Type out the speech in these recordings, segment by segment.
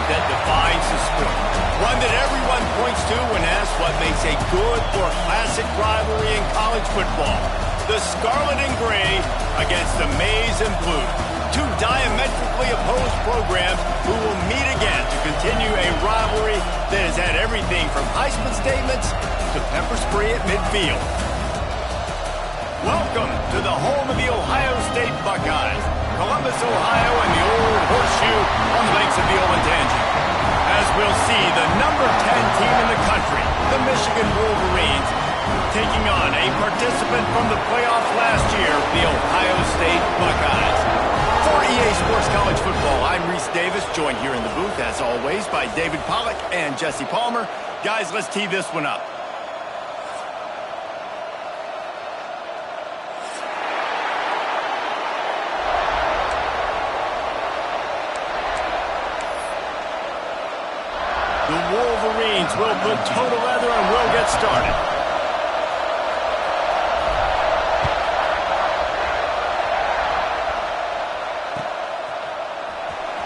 that defines the sport. One that everyone points to when asked what makes a good or classic rivalry in college football. The Scarlet and Gray against the Maize and Blue. Two diametrically opposed programs who will meet again to continue a rivalry that has had everything from Heisman statements to pepper spray at midfield. Welcome to the home of the Ohio State Buckeyes, Columbus, Ohio, and the old horseshoe on the banks of the Olentangy. As we'll see, the number 10 team in the country, the Michigan Wolverines, taking on a participant from the playoffs last year, the Ohio State Buckeyes. For EA Sports College Football, I'm Reese Davis, joined here in the booth, as always, by David Pollack and Jesse Palmer. Guys, let's tee this one up. The Wolverines will put toe to leather and will get started.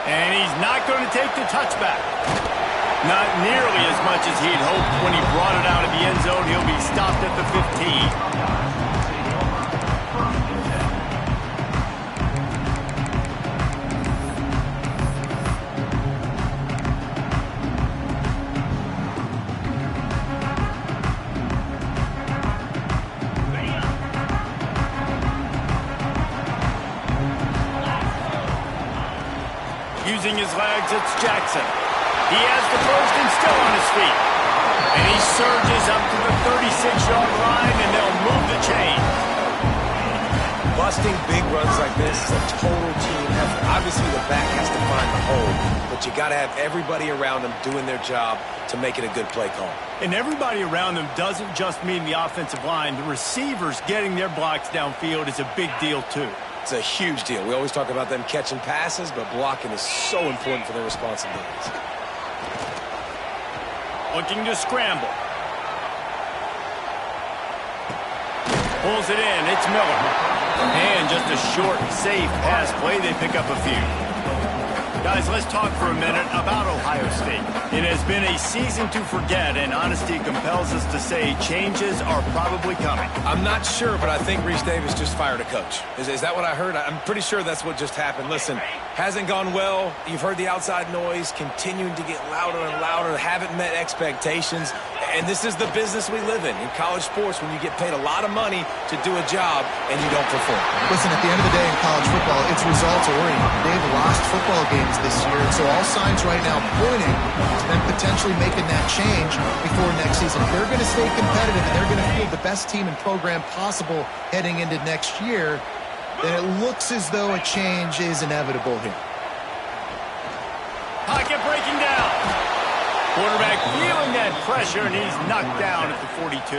And he's not going to take the touchback. Not nearly as much as he'd hoped when he brought it out of the end zone. He'll be stopped at the 15. Using his legs, it's Jackson. He has the first and still on his feet. And he surges up to the 36-yard line, and they'll move the chain. Busting big runs like this is a total team effort. Obviously, the back has to find the hole, but you got to have everybody around them doing their job to make it a good play call. And everybody around them doesn't just mean the offensive line. The receivers getting their blocks downfield is a big deal, too. It's a huge deal. We always talk about them catching passes, but blocking is so important for their responsibilities. Looking to scramble. Pulls it in. It's Miller. And just a short, safe pass play. They pick up a few. Guys, let's talk for a minute about Ohio State. It has been a season to forget, and honesty compels us to say changes are probably coming. I'm not sure, but I think Reese Davis just fired a coach. Is that what I heard? I'm pretty sure that's what just happened. Listen, hasn't gone well. You've heard the outside noise continuing to get louder and louder. Haven't met expectations. And this is the business we live in college sports, when you get paid a lot of money to do a job and you don't perform. Listen, at the end of the day in college football, it's results oriented. They've lost football games this year, and so all signs right now pointing to them potentially making that change before next season. If they're going to stay competitive and they're going to field the best team and program possible heading into next year, then it looks as though a change is inevitable here. Pocket breaking down. Quarterback feeling that pressure, and he's knocked down at the 42.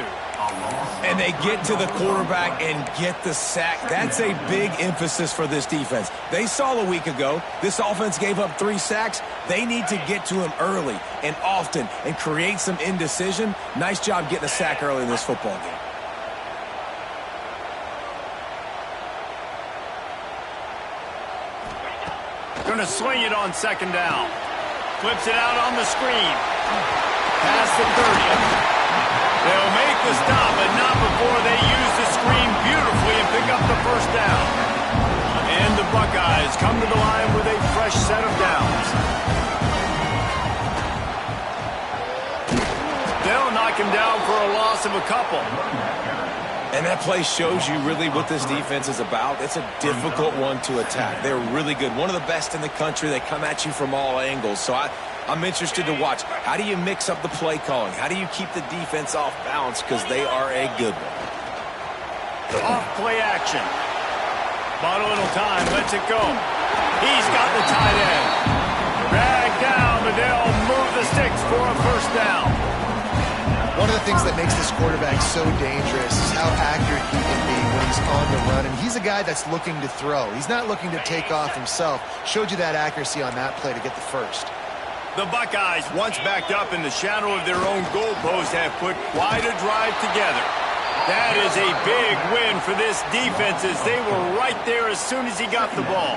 And they get to the quarterback and get the sack. That's a big emphasis for this defense. They saw a week ago, this offense gave up 3 sacks. They need to get to him early and often and create some indecision. Nice job getting a sack early in this football game. Going to swing it on second down. Flips it out on the screen. Past the 30. They'll make the stop, but not before they use the screen beautifully and pick up the first down. And the Buckeyes come to the line with a fresh set of downs. They'll knock him down for a loss of a couple. And that play shows you really what this defense is about. It's a difficult one to attack. They're really good. One of the best in the country. They come at you from all angles. So I'm interested to watch. How do you mix up the play calling? How do you keep the defense off balance? Because they are a good one. Off play action. Bought a little time. Lets it go. He's got the tight end. Dragged down, but they'll move the sticks for a first down. One of the things that makes this quarterback so dangerous is how accurate he can be when he's on the run. And he's a guy that's looking to throw. He's not looking to take off himself. Showed you that accuracy on that play to get the first. The Buckeyes, once backed up in the shadow of their own goalpost, have put quite a drive together. That is a big win for this defense, as they were right there as soon as he got the ball.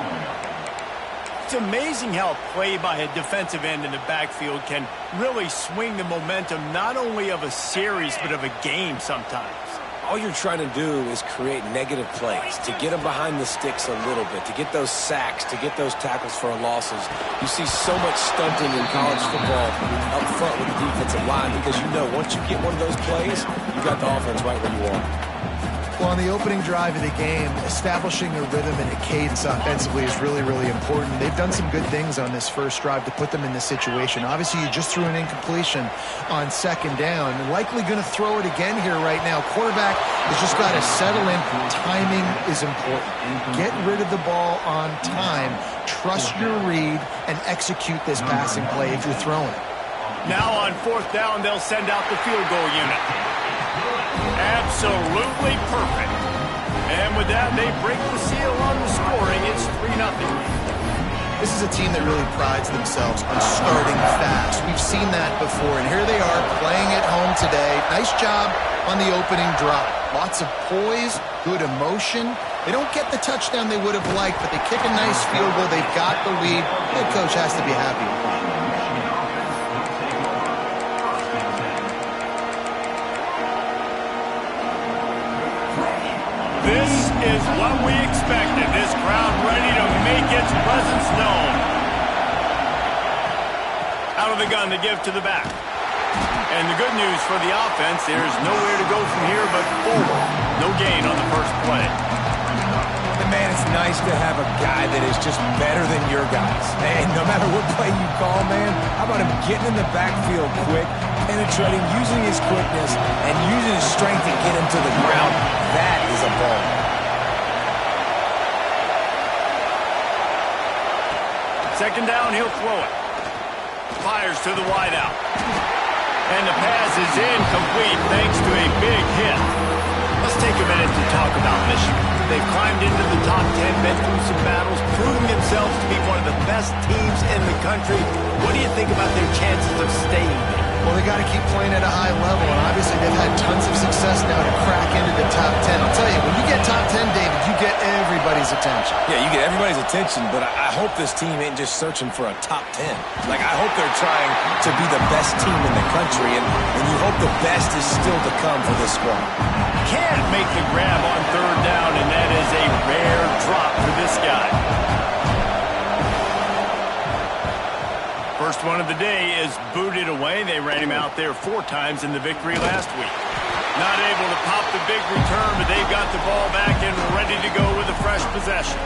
It's amazing how play by a defensive end in the backfield can really swing the momentum not only of a series but of a game sometimes. All you're trying to do is create negative plays, to get them behind the sticks a little bit, to get those sacks, to get those tackles for losses. You see so much stunting in college football up front with the defensive line because you know once you get one of those plays, you got the offense right where you want. Well, on the opening drive of the game, establishing a rhythm and a cadence offensively is really, really important. They've done some good things on this first drive to put them in this situation. Obviously, you just threw an incompletion on second down. Likely going to throw it again here right now. Quarterback has just got to settle in. Timing is important. Get rid of the ball on time. Trust your read and execute this passing play if you're throwing it. Now on fourth down, they'll send out the field goal unit. Absolutely perfect. And with that, they break the seal on the scoring. It's 3-0. This is a team that really prides themselves on starting fast. We've seen that before, and here they are playing at home today. Nice job on the opening drive. Lots of poise, good emotion. They don't get the touchdown they would have liked, but they kick a nice field goal. They've got the lead. The head coach has to be happy with that. This is what we expected. This crowd ready to make its presence known. Out of the gun to give to the back. And the good news for the offense, there's nowhere to go from here but forward. No gain on the first play. And man, it's nice to have a guy that is just better than your guys. And no matter what play you call, man, how about him getting in the backfield quick, penetrating, using his quickness, and using his strength to get him to the ground. That is a ball. Second down, he'll throw it. Fires to the wideout. And the pass is incomplete thanks to a big hit. Let's take a minute to talk about Michigan. They've climbed into the top 10, been through some battles, proving themselves to be one of the best teams in the country. What do you think about their chances of staying there? Well, they got to keep playing at a high level, and obviously they've had tons of success now to crack into the top 10. I'll tell you, when you get top 10, David, you get everybody's attention. Yeah, you get everybody's attention, but I hope this team ain't just searching for a top 10. Like, I hope they're trying to be the best team in the country, and you hope the best is still to come for this squad. Can't make the grab on third down, and that is a rare drop for this guy. First one of the day is booted away. They ran him out there 4 times in the victory last week. Not able to pop the big return, but they've got the ball back and ready to go with a fresh possession.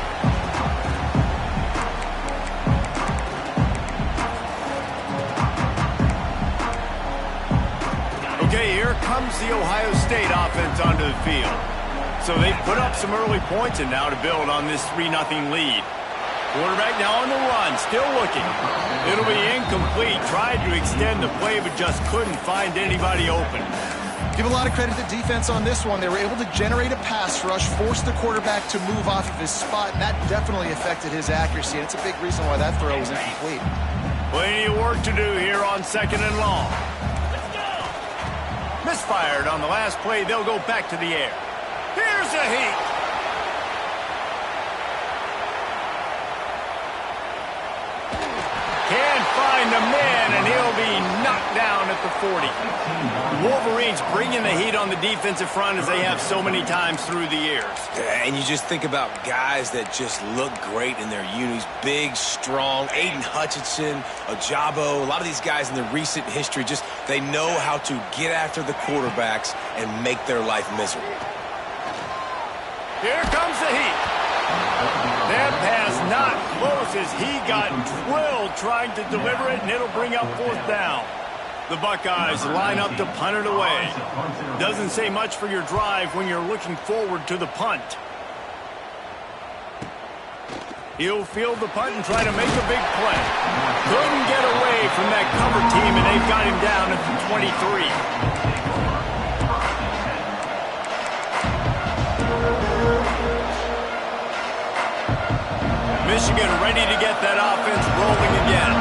Okay, here comes the Ohio State offense onto the field. So they put up some early points and now to build on this 3-0 lead. Quarterback now on the run, still looking. It'll be incomplete. Tried to extend the play, but just couldn't find anybody open. Give a lot of credit to defense on this one. They were able to generate a pass rush, force the quarterback to move off of his spot, and that definitely affected his accuracy. And it's a big reason why that throw was incomplete. Plenty of work to do here on 2nd and long. Misfired on the last play. They'll go back to the air. Here's a heat. Can't find the man, and he'll be knocked down at the 40. Wolverines bringing the heat on the defensive front as they have so many times through the years. And you just think about guys that just look great in their unis. Big, strong, Aiden Hutchinson, Ojabo, a lot of these guys in the recent history, just they know how to get after the quarterbacks and make their life miserable. Here comes the heat. That pass not close as he got drilled trying to deliver it, and it'll bring up 4th down. The Buckeyes line up to punt it away. Doesn't say much for your drive when you're looking forward to the punt. He'll field the punt and try to make a big play. Couldn't get away from that cover team, and they've got him down at the 23. Michigan ready to get that offense rolling again.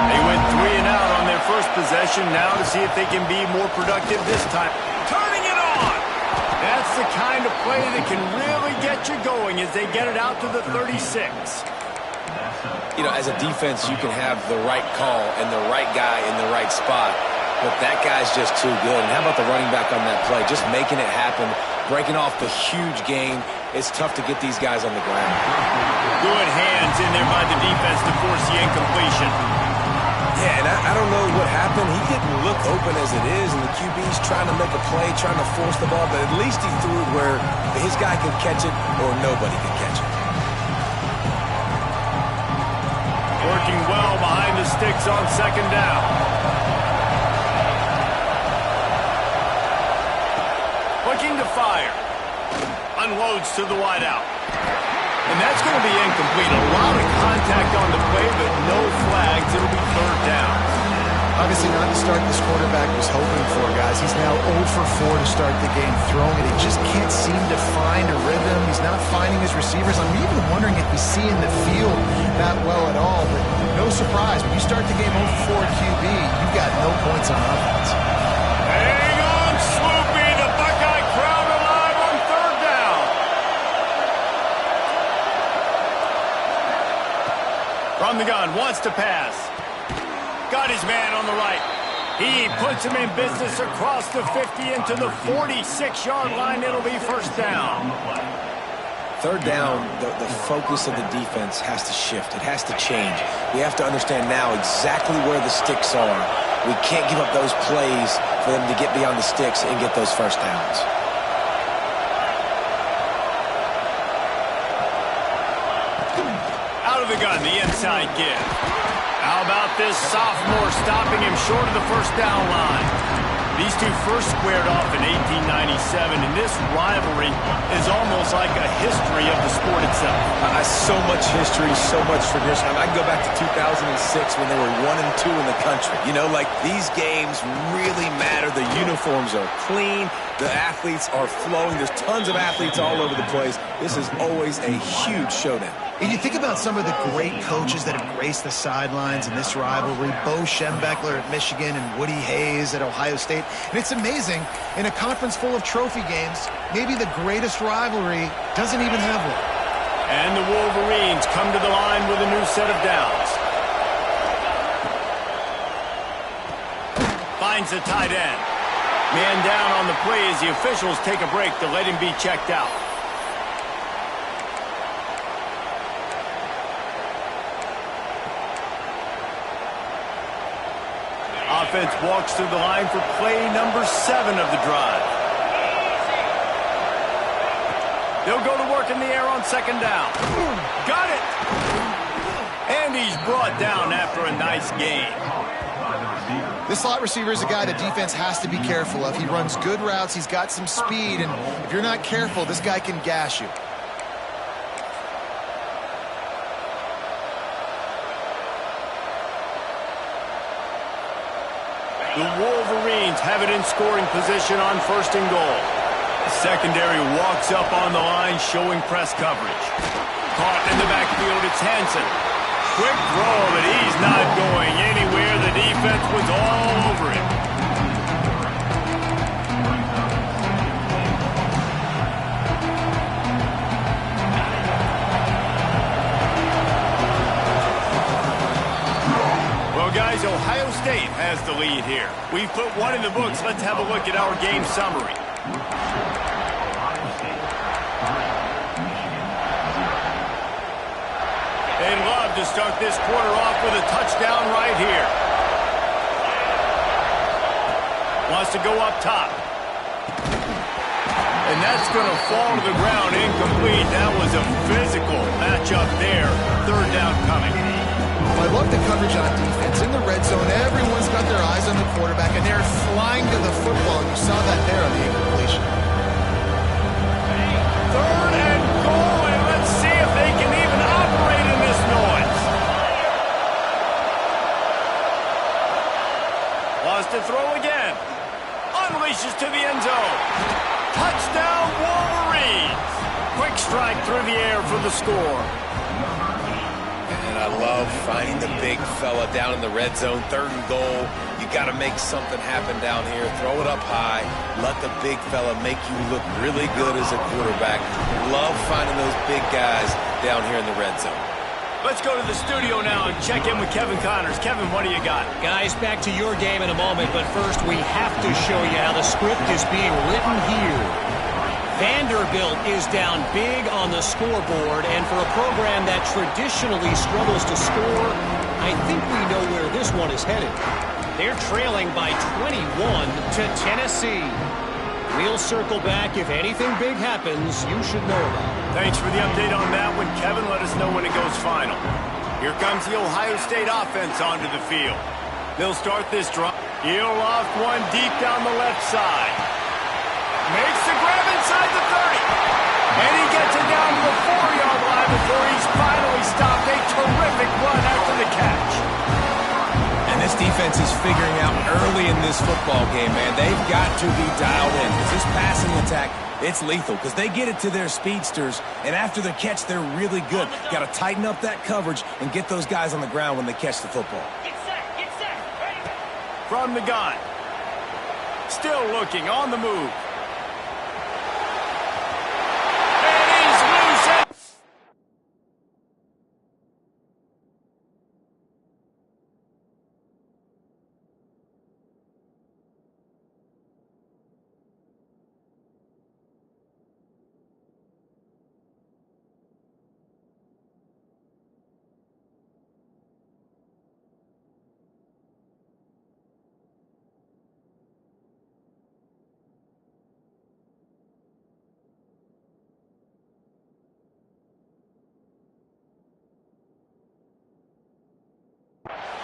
They went 3 and out on their first possession. Now to see if they can be more productive this time. Turning it on! That's the kind of play that can really get you going as they get it out to the 36. You know, as a defense, you can have the right call and the right guy in the right spot, but that guy's just too good. And how about the running back on that play? Just making it happen, breaking off the huge gain. It's tough to get these guys on the ground. Good hands in there by the defense to force the incompletion. Yeah, and I don't know what happened. He didn't look open as it is, and the QB's trying to make a play, trying to force the ball, but at least he threw it where his guy could catch it or nobody could catch it. Working well behind the sticks on second down. Looking to fire. Unloads to the wideout. And that's going to be incomplete. A lot of contact on the play, but no flags. It'll be third down. Obviously not the start this quarterback was hoping for, guys. He's now 0 for 4 to start the game throwing it. He just can't seem to find a rhythm. He's not finding his receivers. I'm even wondering if he's seeing the field that well at all. But no surprise, when you start the game 0 for 4 QB, you've got no points on offense. Hang on, Swoopy. The Buckeye crowd alive on third down. From the gun, wants to pass. Got his man on the right. He puts him in business across the 50 into the 46-yard line. It'll be first down. Third down, the focus of the defense has to shift. It has to change. We have to understand now exactly where the sticks are. We can't give up those plays for them to get beyond the sticks and get those first downs. Out of the gun, the inside give. How about this sophomore stopping him short of the first down line? These two first squared off in 1897, and this rivalry is almost like a history of the sport itself. So much history, so much tradition. I can go back to 2006 when they were 1 and 2 in the country. You know, like these games really matter. The uniforms are clean. The athletes are flowing. There's tons of athletes all over the place. This is always a huge showdown. And you think about some of the great coaches that have graced the sidelines in this rivalry, Bo Schembechler at Michigan and Woody Hayes at Ohio State. And it's amazing, in a conference full of trophy games, maybe the greatest rivalry doesn't even have one. And the Wolverines come to the line with a new set of downs. Finds the tight end. Man down on the play as the officials take a break to let him be checked out. Offense walks through the line for play number 7 of the drive. They'll go to work in the air on second down. Got it! And he's brought down after a nice gain. This slot receiver is a guy the defense has to be careful of. He runs good routes, he's got some speed, and if you're not careful, this guy can gash you. The Wolverines have it in scoring position on first and goal. The secondary walks up on the line, showing press coverage. Caught in the backfield, it's Hansen. Quick throw, but he's not going anywhere. The defense was all over him. Well, guys, Ohio State has the lead here. We've put one in the books. Let's have a look at our game summary. They'd love to start this quarter off with a touchdown right here. Wants to go up top. And that's going to fall to the ground incomplete. That was a physical matchup there. Third down coming. I love the coverage on defense. In the red zone, everyone's got their eyes on the quarterback, and they're flying to the football. You saw that there on the incompletion. Third and goal, and let's see if they can even operate in this noise. Wants to throw again. Unleashes to the end zone. Touchdown, Wolverines. Quick strike through the air for the score. I love finding the big fella down in the red zone, third and goal. You got to make something happen down here. Throw it up high. Let the big fella make you look really good as a quarterback. Love finding those big guys down here in the red zone. Let's go to the studio now and check in with Kevin Connors. Kevin, what do you got? Guys, back to your game in a moment, but first we have to show you how the script is being written here. Vanderbilt is down big on the scoreboard, and for a program that traditionally struggles to score, I think we know where this one is headed. They're trailing by 21 to Tennessee. We'll circle back if anything big happens you should know about. Thanks for the update on that one, Kevin. Let us know when it goes final. Here comes the Ohio State offense onto the field. They'll start this drive. He'll loft one deep down the left side. Makes the grab inside the 30. And he gets it down to the 4-yard line before he's finally stopped. A terrific run after the catch. And this defense is figuring out early in this football game, man. They've got to be dialed in because this passing attack, it's lethal because they get it to their speedsters, and after the catch, they're really good. Got to tighten up that coverage and get those guys on the ground when they catch the football. Get set, ready. From the gun. Still looking, on the move. And he's loose.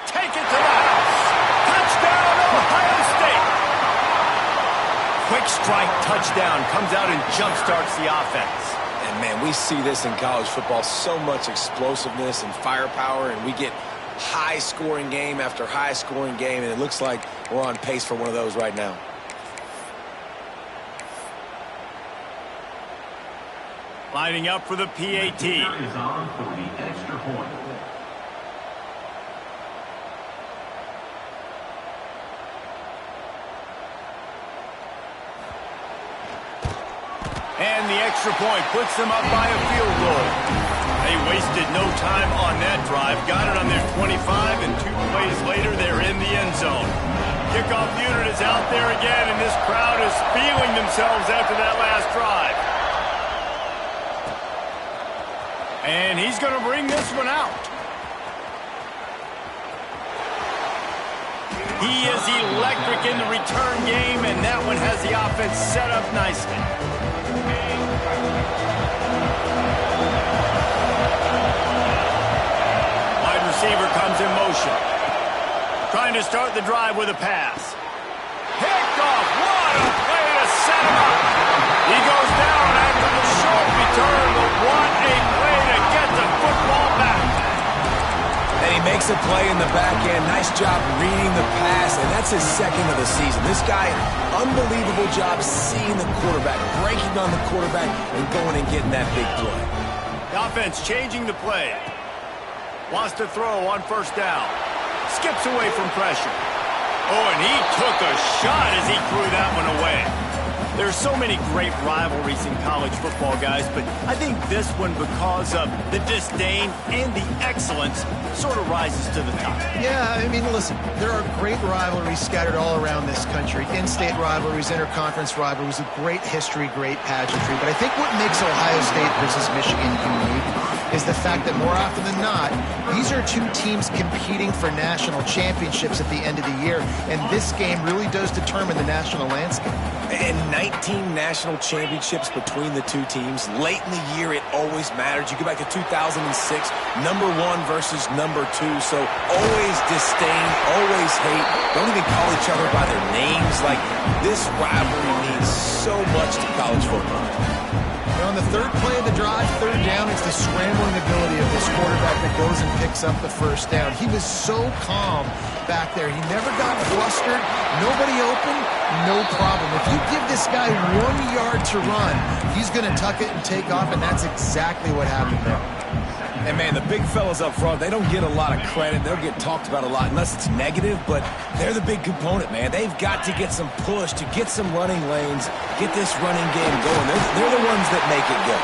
Take it to the house. Touchdown, Ohio State. Quick strike touchdown comes out and jumpstarts the offense. And, man, we see this in college football, so much explosiveness and firepower, and we get high-scoring game after high-scoring game, and it looks like we're on pace for one of those right now. Lining up for the PAT. Is on for the extra point. And the extra point puts them up by a field goal. They wasted no time on that drive. Got it on their 25, and 2 plays later, they're in the end zone. Kickoff unit is out there again, and this crowd is feeling themselves after that last drive. And he's going to bring this one out. He is electric in the return game, and that one has the offense set up nicely. Wide receiver comes in motion. Trying to start the drive with a pass. Picked off. What a play to set him up. He goes down after the short return, but what a play to get the football back. And he makes a play in the back end. Nice job reading the pass, and that's his second of the season. This guy, unbelievable job seeing the quarterback, breaking on the quarterback, and going and getting that big play. The offense changing the play. Wants to throw on first down. Skips away from pressure. Oh, and he took a shot as he threw that one away. There's so many great rivalries in college football, guys, but I think this one, because of the disdain and the excellence, sort of rises to the top. Yeah, I mean, listen, there are great rivalries scattered all around this country. In-state rivalries, interconference rivalries with great history, great pageantry. But I think what makes Ohio State versus Michigan unique is the fact that more often than not, these are two teams competing for national championships at the end of the year. And this game really does determine the national landscape. And 19 national championships between the two teams. Late in the year, it always matters. You go back to 2006, number 1 versus number 2. So always disdain, always hate. Don't even call each other by their names. Like, this rivalry means so much to college football. On the third play of the drive, third down, it's the scrambling ability of this quarterback that goes and picks up the first down. He was so calm back there. He never got flustered. Nobody open, no problem. If you give this guy 1 yard to run, he's going to tuck it and take off, and that's exactly what happened there. And, man, the big fellas up front, they don't get a lot of credit. They'll get talked about a lot unless it's negative, but they're the big component, man. They've got to get some push to get some running lanes, get this running game going. They're the ones that make it go.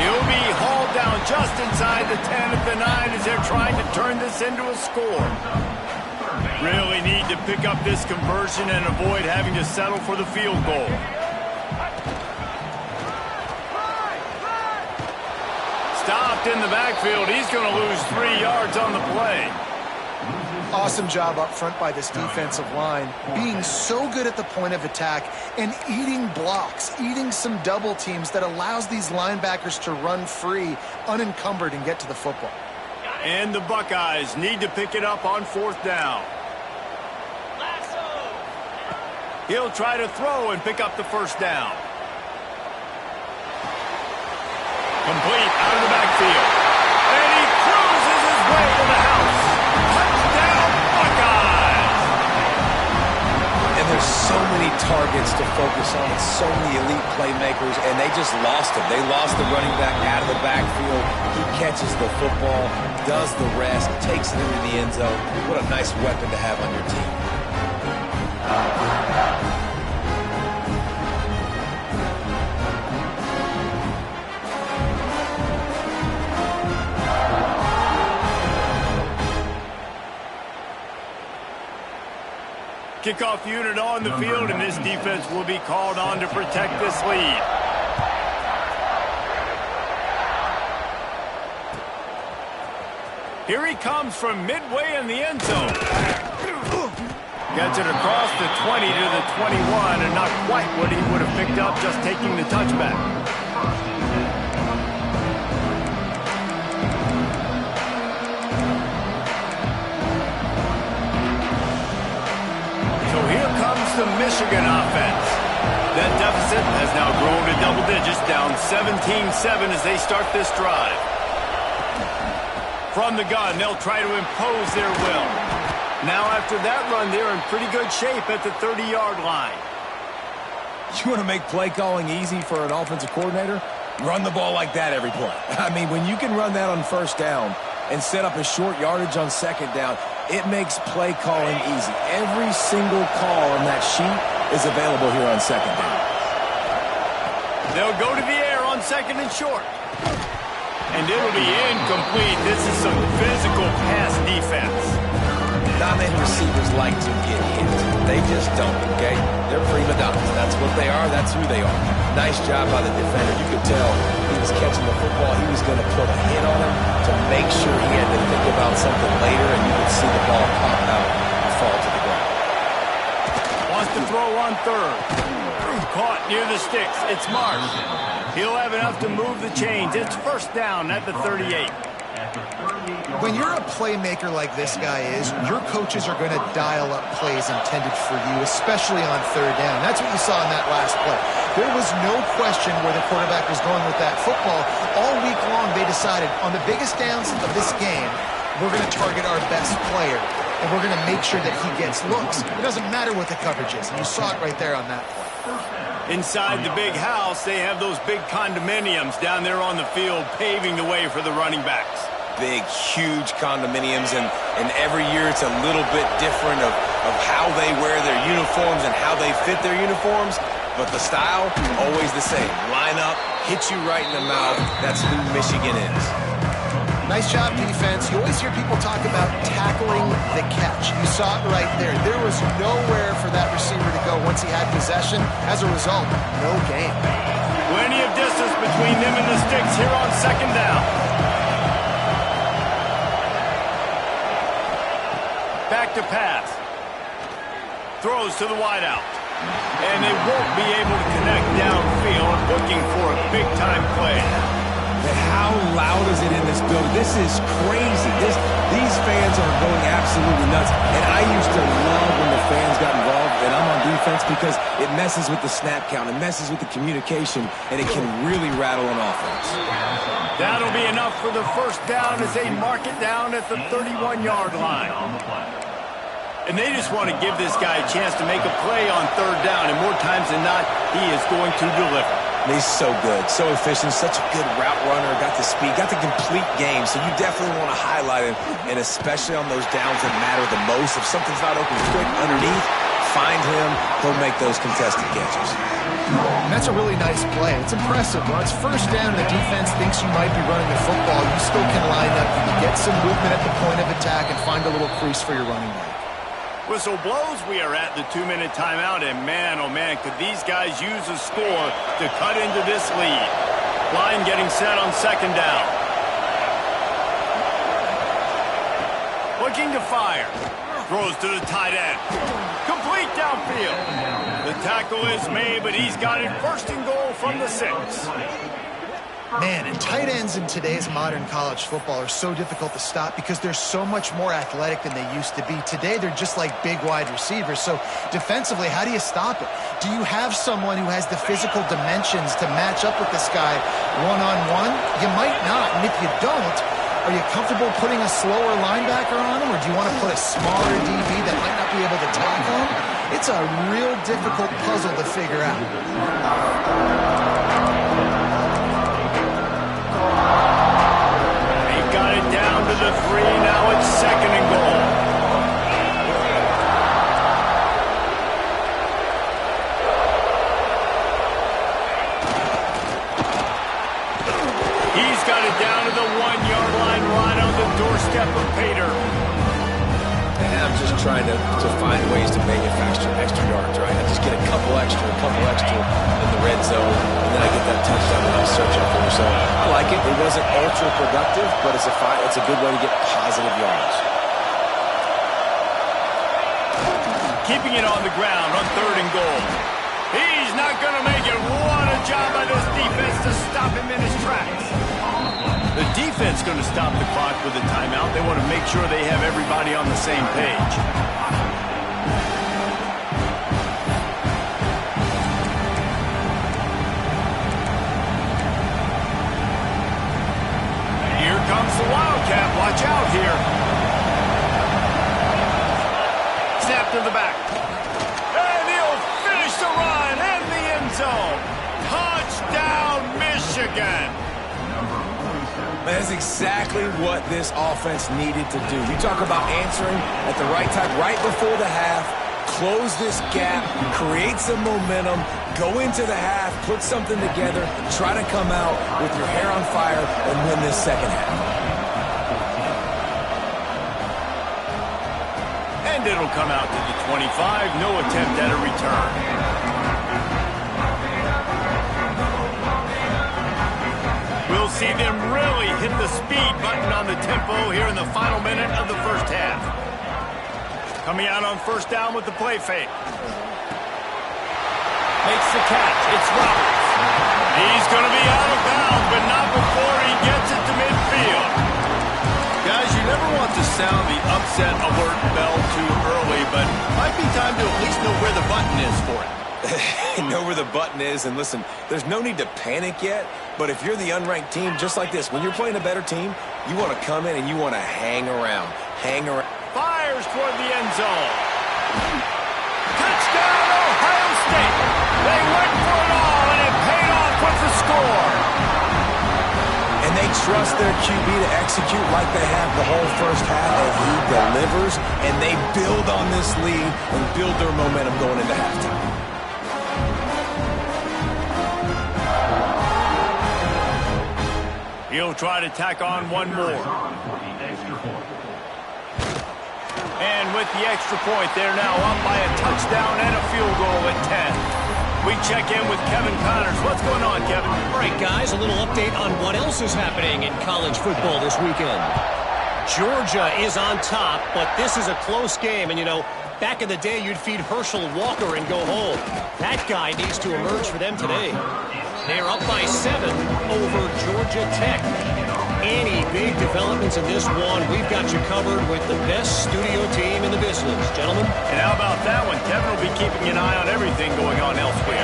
He'll be hauled down just inside the 10 at the 9 as they're trying to turn this into a score. Really need to pick up this conversion and avoid having to settle for the field goal. Stopped in the backfield. He's going to lose 3 yards on the play. Awesome job up front by this defensive line, being so good at the point of attack and eating blocks, eating some double teams that allows these linebackers to run free, unencumbered, and get to the football. And the Buckeyes need to pick it up on 4th down. He'll try to throw and pick up the 1st down. Complete out of the backfield. And he cruises his way to the house. Touchdown, Buckeyes! And there's so many targets to focus on and so many elite playmakers, and they just lost him. They lost the running back out of the backfield. He catches the football, does the rest, takes it into the end zone. What a nice weapon to have on your team. Kickoff unit on the field, and this defense will be called on to protect this lead. Here he comes from midway in the end zone. Gets it across the 20 to the 21, and not quite what he would have picked up just taking the touchback. So here comes the Michigan offense. That deficit has now grown to double digits, down 17-7 as they start this drive. From the gun, they'll try to impose their will. Now after that run, they're in pretty good shape at the 30-yard line. You want to make play calling easy for an offensive coordinator? Run the ball like that every play. I mean, when you can run that on 1st down and set up a short yardage on 2nd down, it makes play calling easy. Every single call on that sheet is available here on 2nd down. They'll go to the air on 2nd and short. And it'll be incomplete. This is some physical pass defense. Not many receivers like to get hit. They just don't, okay? They're prima donnas. That's what they are. That's who they are. Nice job by the defender. You could tell he was catching the football. He was going to put a hit on him to make sure he had to think about something later, and you could see the ball pop out and fall to the ground. Wants to throw on 3rd. Caught near the sticks. It's Marsh. He'll have enough to move the chains. It's 1st down at the 38. When you're a playmaker like this guy is, your coaches are going to dial up plays intended for you, especially on 3rd down. That's what you saw in that last play. There was no question where the quarterback was going with that football. All week long, they decided on the biggest downs of this game, we're going to target our best player, and we're going to make sure that he gets looks. It doesn't matter what the coverage is, and you saw it right there on that play. Inside the big house, they have those big condominiums down there on the field paving the way for the running backs. Big, huge condominiums, and every year it's a little bit different of how they wear their uniforms and how they fit their uniforms, but the style, always the same. Line up, hit you right in the mouth. That's who Michigan is. Nice job, defense. You always hear people talk about tackling the catch. You saw it right there. There was nowhere for that receiver to go once he had possession. As a result, no gain. Plenty of distance between them and the sticks here on 2nd down. Back to pass. Throws to the wideout. And they won't be able to connect downfield, looking for a big-time play. How loud is it in this building? This is crazy. These fans are going absolutely nuts. And I used to love when the fans got involved, and I'm on defense, because it messes with the snap count, it messes with the communication, and it can really rattle an offense. That'll be enough for the 1st down as they mark it down at the 31-yard line. And they just want to give this guy a chance to make a play on 3rd down, and more times than not, he is going to deliver. He's so good, so efficient, such a good route runner, got the speed, got the complete game, so you definitely want to highlight him, and especially on those downs that matter the most. If something's not open quick underneath, find him, he'll make those contested catches. And that's a really nice play. It's impressive. When it's first down and the defense thinks you might be running the football, you still can line up. You can get some movement at the point of attack and find a little crease for your running back. Whistle blows, we are at the 2-minute timeout, and man, oh man, could these guys use a score to cut into this lead. Line getting set on second down. Looking to fire. Throws to the tight end. Complete downfield. The tackle is made, but he's got it first and goal from the 6. Man, and tight ends in today's modern college football are so difficult to stop because they're so much more athletic than they used to be. Today, they're just like big wide receivers. So defensively, how do you stop it? Do you have someone who has the physical dimensions to match up with this guy one-on-one? You might not, and if you don't, are you comfortable putting a slower linebacker on him, or do you want to put a smaller DB that might not be able to tackle him? It's a real difficult puzzle to figure out. Down to the 3, now it's second and goal. He's got it down to the 1-yard line, right on the doorstep of Pater. And I'm just trying to find ways to manufacture extra yards, right? I just get a couple extra in the red zone, and then I get that touchdown that I was searching for. So I like it. It wasn't ultra productive, but it's a good way to get positive yards. Keeping it on the ground on third and goal. He's not going to make it. What a job by this defense to stop him in his tracks. The defense going to stop the clock with a timeout. They want to make sure they have everybody on the same page. Here comes the Wildcat. Watch out here. Snap to the back. And he'll finish the run in the end zone. Touchdown, Michigan. That's exactly what this offense needed to do. You talk about answering at the right time, right before the half, close this gap, create some momentum, go into the half, put something together, try to come out with your hair on fire and win this second half. And it'll come out to the 25, no attempt at a return. We'll see them really hit the speed button on the tempo here in the final minute of the first half. Coming out on first down with the play fake. Makes the catch. It's Roberts. He's going to be out of bounds, but not before he gets it to midfield. Guys, you never want to sound the upset alert bell too early, but might be time to at least know where the button is for it. Know where the button is, and listen, there's no need to panic yet, but if you're the unranked team, just like this, when you're playing a better team, you want to come in and you want to hang around. Fires toward the end zone. Touchdown, Ohio State. They went for it all, and it paid off with the score. And they trust their QB to execute like they have the whole first half, and he delivers, and they build on this lead and build their momentum going into halftime. He'll try to tack on one more. And with the extra point, they're now up by a touchdown and a field goal at 10. We check in with Kevin Connors. What's going on, Kevin? All right, guys, a little update on what else is happening in college football this weekend. Georgia is on top, but this is a close game. And, you know, back in the day, you'd feed Herschel Walker and go home. That guy needs to emerge for them today. They're up by 7 over Georgia Tech. Any big developments in this one, we've got you covered with the best studio team in the business, gentlemen. And how about that one? Kevin will be keeping an eye on everything going on elsewhere.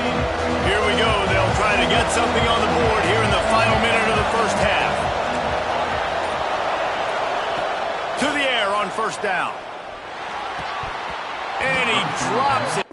Here we go. They'll try to get something on the board here in the final minute of the first half. To the air on first down. And he drops it.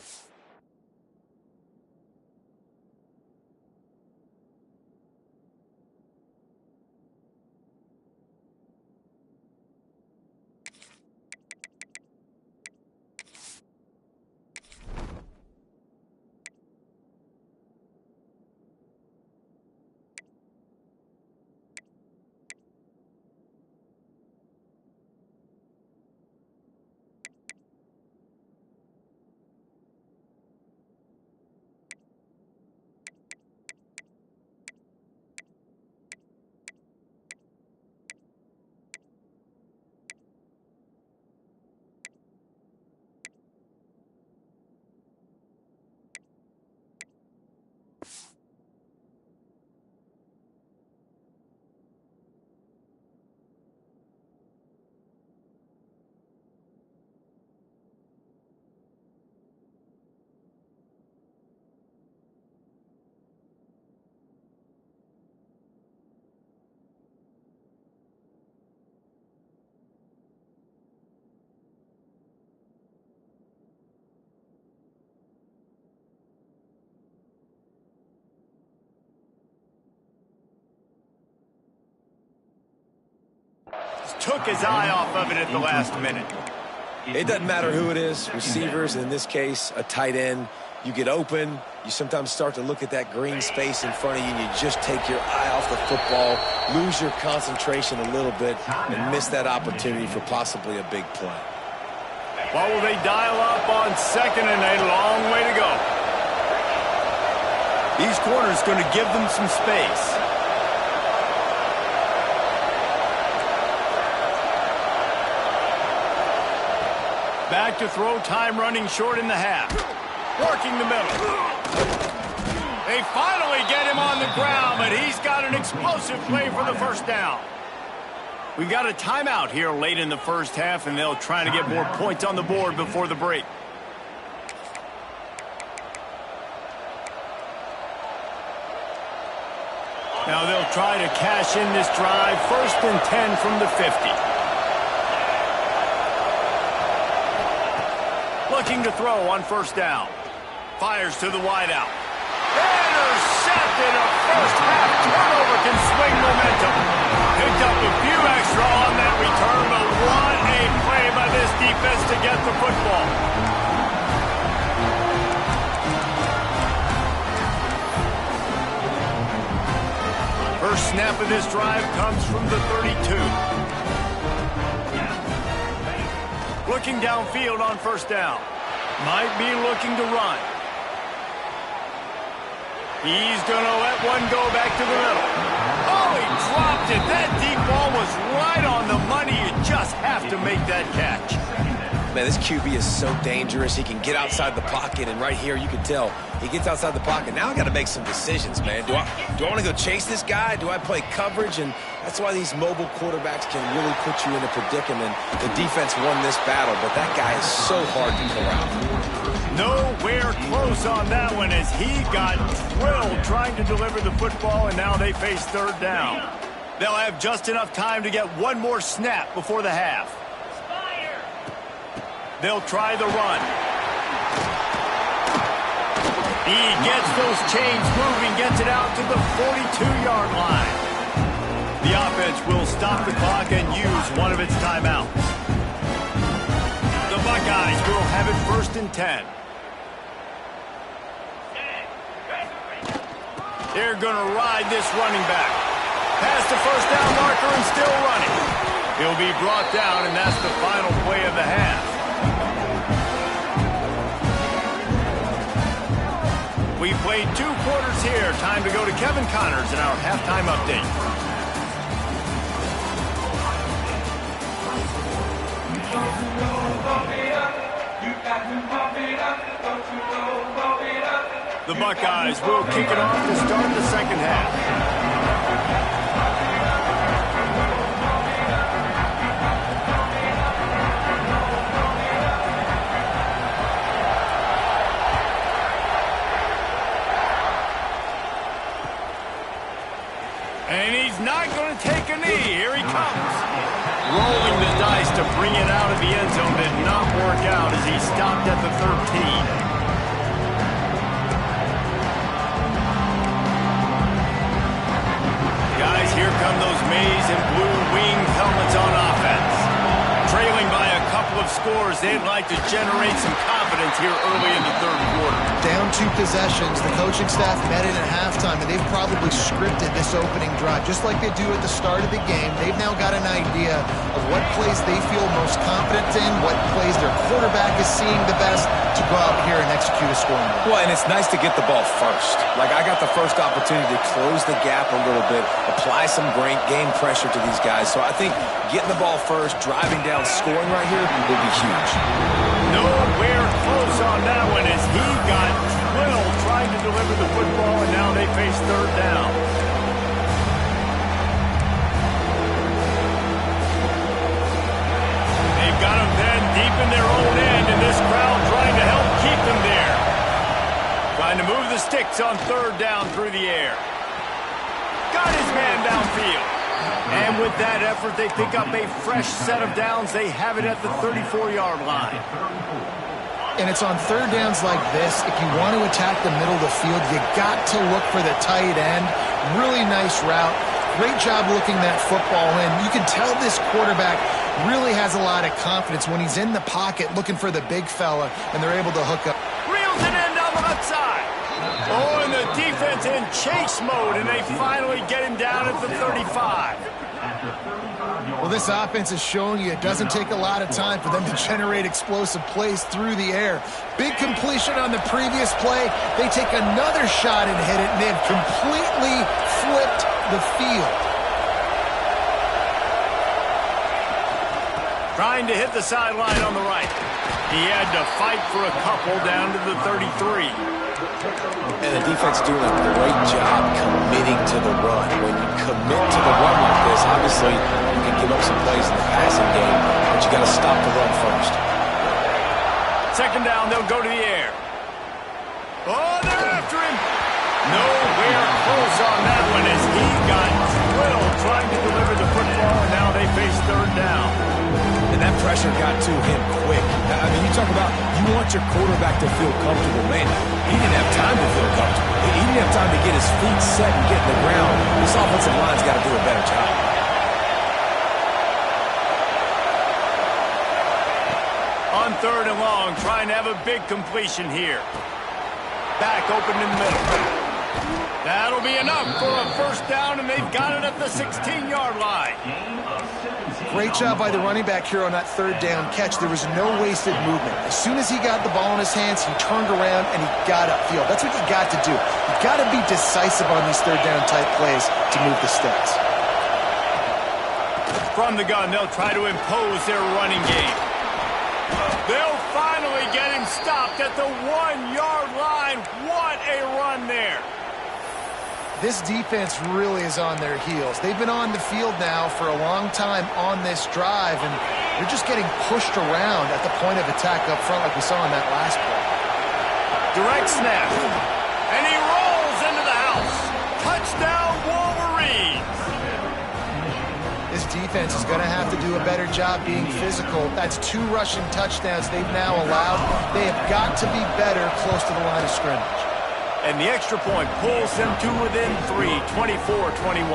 took his eye off of it at the last minute. It doesn't matter who it is, receivers, in this case, a tight end. You get open, you sometimes start to look at that green space in front of you, and you just take your eye off the football, lose your concentration a little bit, and miss that opportunity for possibly a big play. Well, will they dial up on second and a long way to go? These corners going to give them some space. Back to throw, time running short in the half. Working the middle. They finally get him on the ground, but he's got an explosive play for the first down. We got a timeout here late in the first half, and they'll try to get more points on the board before the break. Now they'll try to cash in this drive. 1st and 10 from the 50. Looking to throw on 1st down. Fires to the wideout. Intercepted. A first half turnover can swing momentum. Picked up a few extra on that return, but what a play by this defense to get the football. First snap of this drive comes from the 32. Looking downfield on 1st down. Might be looking to run. He's going to let one go back to the middle. Oh, he dropped it. That deep ball was right on the money. You just have to make that catch. Man, this QB is so dangerous. He can get outside the pocket, and right here you can tell he gets outside the pocket. Now I got to make some decisions, man. Do I want to go chase this guy? Do I play coverage? And that's why these mobile quarterbacks can really put you in a predicament. The defense won this battle, but that guy is so hard to corral. Nowhere close on that one as he got drilled trying to deliver the football, and now they face 3rd down. They'll have just enough time to get one more snap before the half. They'll try the run. He gets those chains moving, gets it out to the 42-yard line. The offense will stop the clock and use one of its timeouts. The Buckeyes will have it 1st and 10. They're going to ride this running back. Past the 1st down marker and still running. He'll be brought down, and that's the final play of the half. We played 2 quarters here. Time to go to Kevin Connors in our halftime update. The Buckeyes will kick it off to start the 2nd half. And he's not going to take a knee. Here he comes. Rolling the dice to bring it out of the end zone did not work out as he stopped at the 13. Guys, here come those maize and blue winged helmets on offense. Trailing by a couple of scores, they'd like to generate some confidence here early in the 3rd quarter. Down 2 possessions, the coaching staff met it at halftime, and they've probably scripted this opening drive. Just like they do at the start of the game, they've now got an idea of what plays they feel most confident in, what plays their quarterback is seeing the best to go out here and execute a scoring move. Well, and it's nice to get the ball first. Like, I got the first opportunity to close the gap a little bit, apply some game pressure to these guys. So I think getting the ball first, driving down, scoring right here will be huge. Nowhere close on that one as he got drilled trying to deliver the football, and now they face 3rd down. They've got them then deep in their own end, and this crowd trying to help keep them there. Trying to move the sticks on 3rd down through the air. Got his man downfield. And with that effort, they pick up a fresh set of downs. They have it at the 34-yard line. And it's on 3rd downs like this. If you want to attack the middle of the field, you got to look for the tight end. Really nice route. Great job looking that football in. You can tell this quarterback really has a lot of confidence when he's in the pocket looking for the big fella, and they're able to hook up. Reels it in down the left side. Oh, and the defense in chase mode, and they finally get him down at the 35. Well, this offense is showing you it doesn't take a lot of time for them to generate explosive plays through the air. Big completion on the previous play. They take another shot and hit it, and they've completely flipped the field. Trying to hit the sideline on the right. He had to fight for a couple down to the 33. And the defense doing a great job committing to the run. When you commit to the run like this, obviously you can give up some plays in the passing game, but you got to stop the run first. Second down, they'll go to the air. Oh, they're after him. Nowhere close on that one as he got drilled trying to deliver the football, and now they face third down. And that pressure got to him quick. I mean, you talk about you want your quarterback to feel comfortable. Man, he didn't have time to feel comfortable. He didn't have time to get his feet set and get in the ground. This offensive line's got to do a better job. On third and long, trying to have a big completion here. Back open in the middle. That'll be enough for a first down, and they've got it at the 16-yard line. Great job by the running back here on that third down catch. There was no wasted movement. As soon as he got the ball in his hands, he turned around and he got upfield. That's what you got to do. You got to be decisive on these third down type plays to move the sticks. From the gun, they'll try to impose their running game. They'll finally get him stopped at the 1-yard line. What a run there. This defense really is on their heels. They've been on the field now for a long time on this drive, and they're just getting pushed around at the point of attack up front like we saw in that last play. Direct snap. And he rolls into the house. Touchdown, Wolverines. This defense is going to have to do a better job being physical. That's 2 rushing touchdowns they've now allowed. They have got to be better close to the line of scrimmage. And the extra point pulls them to within 3, 24-21.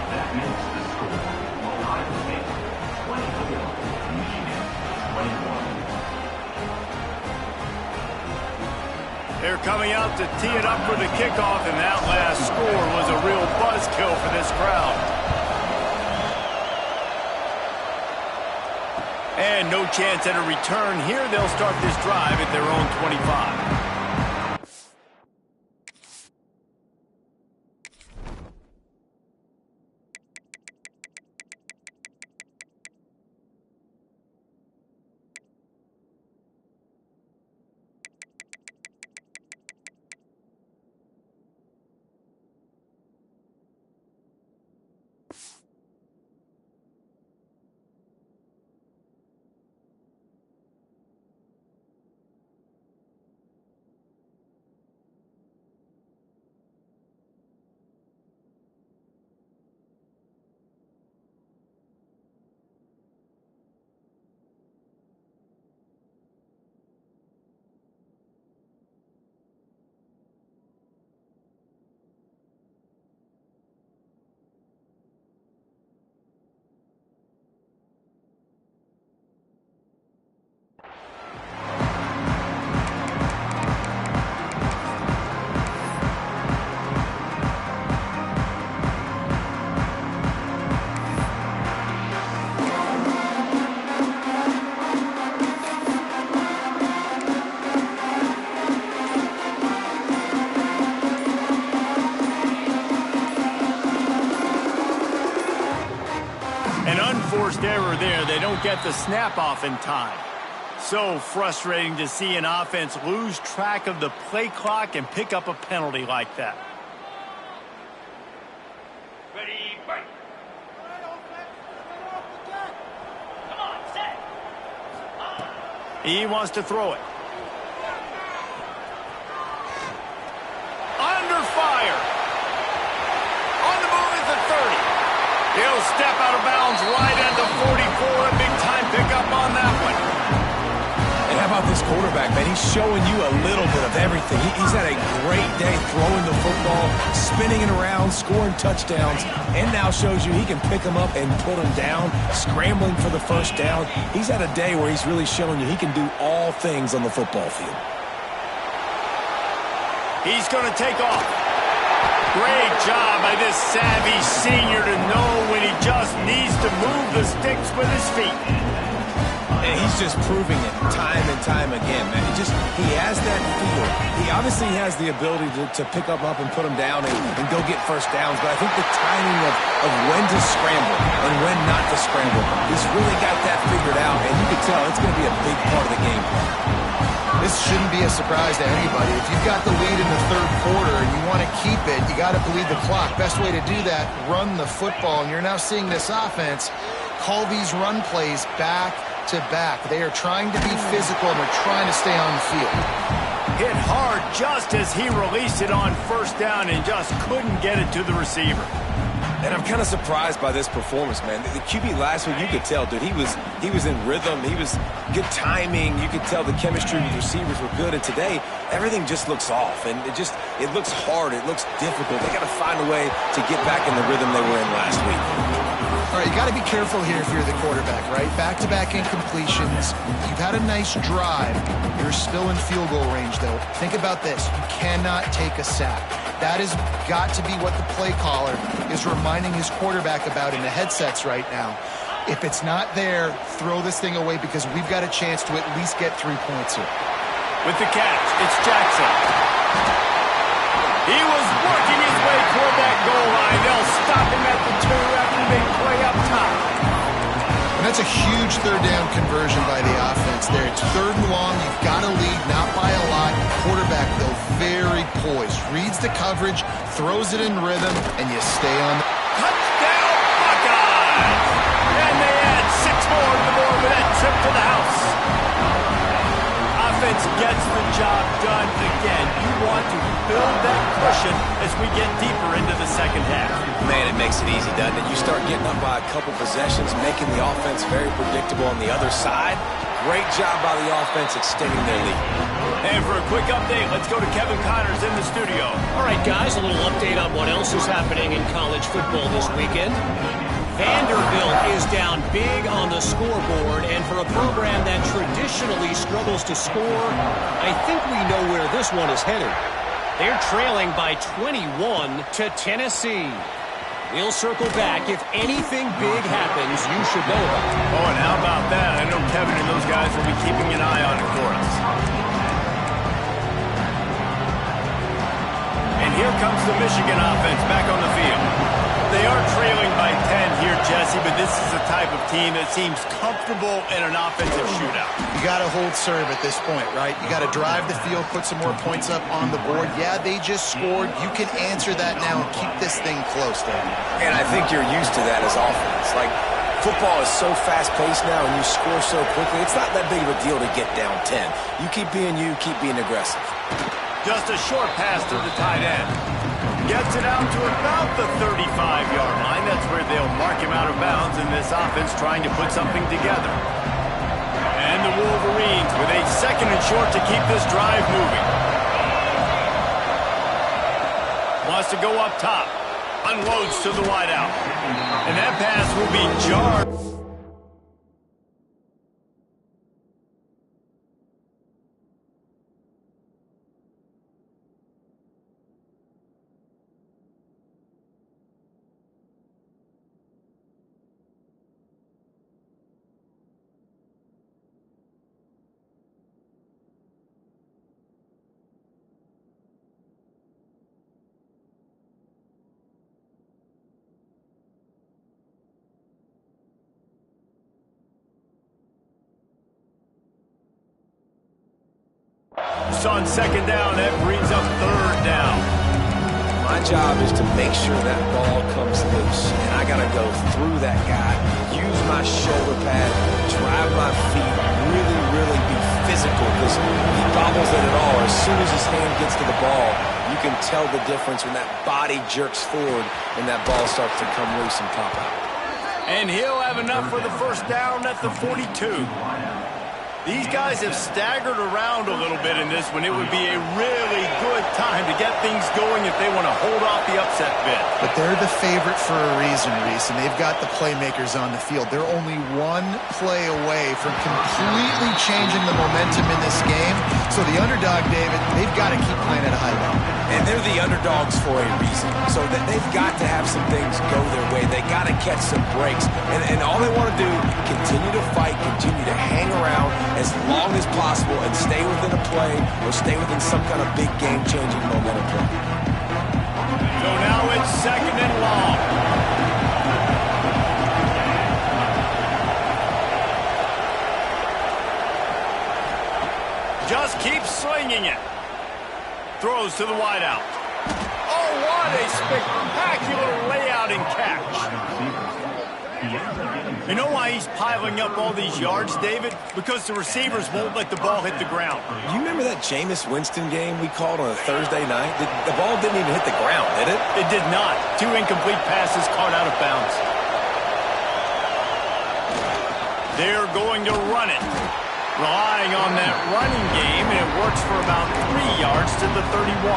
That makes the score Ohio State 24, Michigan 21. They're coming out to tee it up for the kickoff, and that last score was a real buzzkill for this crowd. And no chance at a return here. They'll start this drive at their own 25. Unforced error there. They don't get the snap off in time. So frustrating to see an offense lose track of the play clock and pick up a penalty like that. Ready, break. Come on, set. He wants to throw it. Under fire. On the move at the 30. He'll step out of bounds right at the 44. A big time pickup on that one. And how about this this quarterback, man, he's showing you a little bit of everything. He's had a great day throwing the football, spinning it around, scoring touchdowns, and now shows you he can pick them up and put them down, scrambling for the first down. He's had a day where he's really showing you he can do all things on the football field. He's going to take off. Great job by this savvy senior to know when he just needs to move the sticks with his feet. And he's just proving it time and time again, man. He has that feel. He obviously has the ability to pick them up and put them down and go get first downs, but I think the timing of when to scramble and when not to scramble, he's really got that figured out, and you can tell it's going to be a big part of the game. This shouldn't be a surprise to anybody. If you've got the lead in the third quarter and you want to keep it, you got to bleed the clock. Best way to do that, run the football. And you're now seeing this offense call these run plays back to back. They are trying to be physical and they're trying to stay on the field. Hit hard just as he released it on first down and just couldn't get it to the receiver. And I'm kind of surprised by this performance, man. The QB last week, you could tell, dude, he was in rhythm. He was good timing. You could tell the chemistry with receivers were good. And today, everything just looks off. And it looks hard. It looks difficult. They got to find a way to get back in the rhythm they were in last week. All right, you got to be careful here if you're the quarterback, right? Back-to-back incompletions. You've had a nice drive. You're still in field goal range, though. Think about this. You cannot take a sack. That has got to be what the play caller is reminding his quarterback about in the headsets right now. If it's not there, throw this thing away because we've got a chance to at least get 3 points here. With the catch, it's Jackson. He was working his way toward that goal line. They'll stop him at the 2 after the big play up top. And that's a huge third down conversion by the offense there. It's 3rd and long. You've got to lead, not by a lot. Quarterback, though, very poised. Reads the coverage, throws it in rhythm, and you stay on. Touchdown, Buckeyes! And they add 6 more to the board with that trip to the house. Offense gets the job done again. You want to build that cushion as we get deeper into the second half. Man, it makes it easy, doesn't it? You start getting up by a couple possessions, making the offense very predictable on the other side. Great job by the offense extending their lead. And for a quick update, let's go to Kevin Connors in the studio. All right, guys, a little update on what else is happening in college football this weekend. Vanderbilt is down big on the scoreboard, and for a program that traditionally struggles to score, I think we know where this one is headed. They're trailing by 21 to Tennessee. We'll circle back. If anything big happens, you should know about it. Oh, and how about that? I know Kevin and those guys will be keeping an eye on it for us. And here comes the Michigan offense back on the field. They are trailing by 10 here, Jesse, but this is the type of team that seems comfortable in an offensive shootout. You got to hold serve at this point, right? You got to drive the field, put some more points up on the board. Yeah, they just scored. You can answer that now and keep this thing close, Dave. And I think you're used to that as offense. Like, football is so fast-paced now and you score so quickly, it's not that big of a deal to get down 10. You, keep being aggressive. Just a short pass to the tight end. Gets it out to about the 35-yard line. That's where they'll mark him out of bounds in this offense trying to put something together. And the Wolverines with a 2nd and short to keep this drive moving. Wants to go up top. Unloads to the wideout. And that pass will be jarred. On 2nd down, that brings up 3rd down. My job is to make sure that ball comes loose, and I got to go through that guy, use my shoulder pad, drive my feet, really be physical because he bobbles it at all. As soon as his hand gets to the ball, you can tell the difference when that body jerks forward and that ball starts to come loose and pop out. And he'll have enough for the 1st down at the 42. These guys have staggered around a little bit in this one. It would be a really good time to get things going if they want to hold off the upset bid. But they're the favorite for a reason, Reese, and they've got the playmakers on the field. They're only one play away from completely changing the momentum in this game. So the underdog, David, they've got to keep playing at a high level. And they're the underdogs for a reason. So they've got to have some things go their way. They got to catch some breaks. And all they want to do, continue to fight, continue to hang around as long as possible and stay within a play or stay within some kind of big game-changing momentum play. So now it's 2nd and long. Just keep slinging it. Throws to the wideout. Oh, what a spectacular layout and catch. You know why he's piling up all these yards, David? Because the receivers won't let the ball hit the ground. You remember that Jameis Winston game we called on a Thursday night? The ball didn't even hit the ground, did it? It did not. 2 incomplete passes caught out of bounds. They're going to run it. Relying on that running game, and it works for about 3 yards to the 31.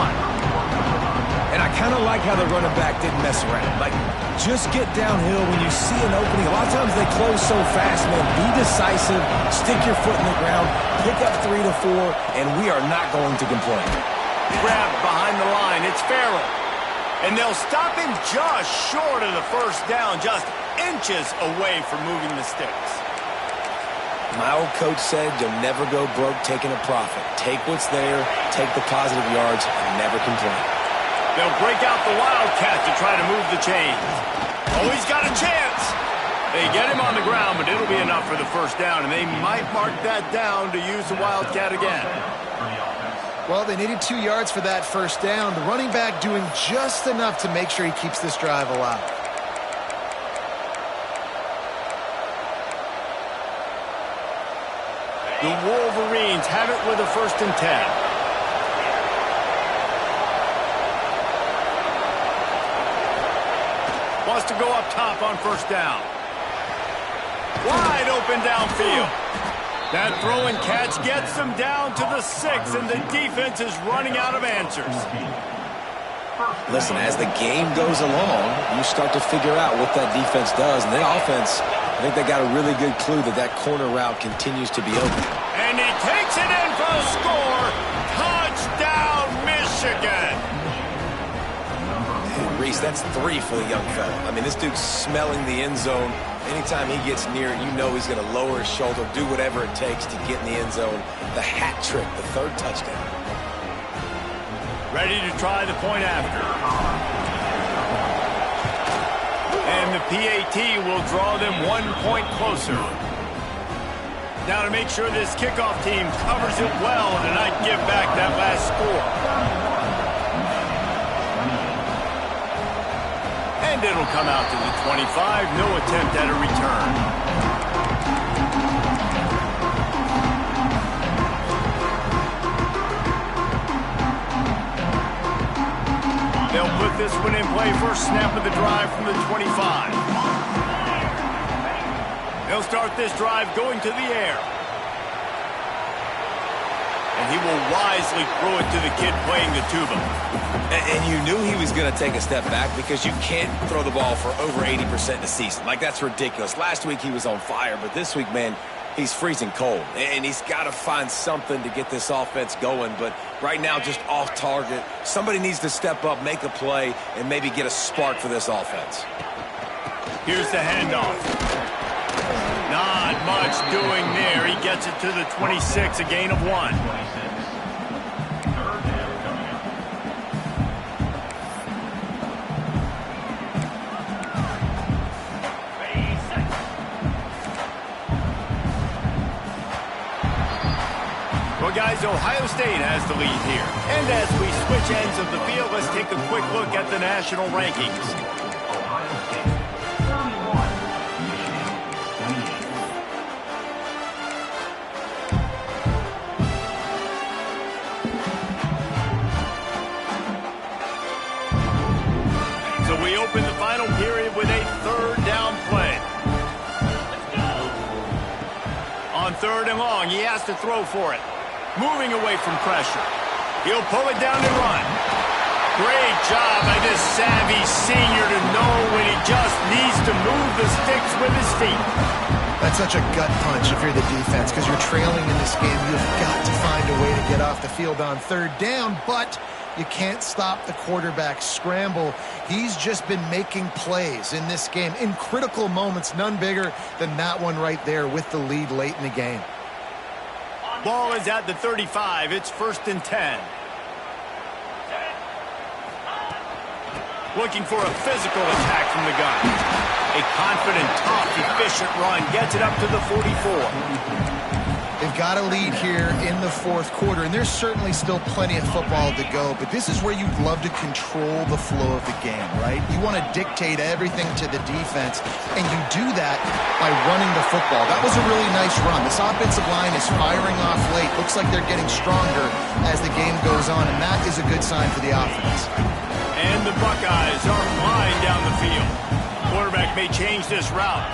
And I kind of like how the running back didn't mess around. Like, just get downhill when you see an opening. A lot of times they close so fast, man. Be decisive, stick your foot in the ground, pick up 3 to 4, and we are not going to complain. Grabbed behind the line. It's Farrell. And they'll stop him just short of the first down, just inches away from moving the sticks. My old coach said you'll never go broke taking a profit. Take what's there, take the positive yards, and never complain. They'll break out the Wildcat to try to move the chains. Oh, he's got a chance. They get him on the ground, but it'll be enough for the first down, and they might mark that down to use the Wildcat again. Well, they needed 2 yards for that first down. The running back doing just enough to make sure he keeps this drive alive. The Wolverines have it with a 1st and 10. Wants to go up top on 1st down. Wide open downfield. That throw and catch gets them down to the 6, and the defense is running out of answers. Listen, as the game goes along, you start to figure out what that defense does. And the offense, I think they got a really good clue that that corner route continues to be open. And he takes it in for a score. Touchdown, Michigan. Reese, that's 3 for the young fella. I mean, this dude's smelling the end zone. Anytime he gets near it, you know he's going to lower his shoulder, do whatever it takes to get in the end zone. The hat trick, the 3rd touchdown. Ready to try the point after. And the PAT will draw them 1 point closer. Now to make sure this kickoff team covers it well and not give back that last score. And it'll come out to the 25. No attempt at a return. They'll put this one in play. First snap of the drive from the 25. They'll start this drive going to the air. And he will wisely throw it to the kid playing the tuba. And you knew he was going to take a step back because you can't throw the ball for over 80% in a season. Like, that's ridiculous. Last week he was on fire, but this week, man, he's freezing cold. And he's got to find something to get this offense going. But right now, just off target. Somebody needs to step up, make a play, and maybe get a spark for this offense. Here's the handoff. Not much doing there. He gets it to the 26, a gain of 1. Well, guys, Ohio State has the lead here. And as we switch ends of the field, let's take a quick look at the national rankings. Ohio State 31, Michigan 28. So we open the final period with a 3rd down play. On 3rd and long. He has to throw for it. Moving away from pressure. He'll pull it down and run. Great job by this savvy senior to know when he just needs to move the sticks with his feet. That's such a gut punch if you're the defense, because you're trailing in this game. You've got to find a way to get off the field on 3rd down, but you can't stop the quarterback scramble. He's just been making plays in this game in critical moments, none bigger than that one right there with the lead late in the game. Ball is at the 35. It's 1st and 10. Looking for a physical attack from the gun. A confident, tough, efficient run gets it up to the 44. They've got a lead here in the 4th quarter, and there's certainly still plenty of football to go, but this is where you'd love to control the flow of the game, right? You want to dictate everything to the defense, and you do that by running the football. That was a really nice run. This offensive line is firing off late. Looks like they're getting stronger as the game goes on, and that is a good sign for the offense. And the Buckeyes are flying down the field. Quarterback may change this route.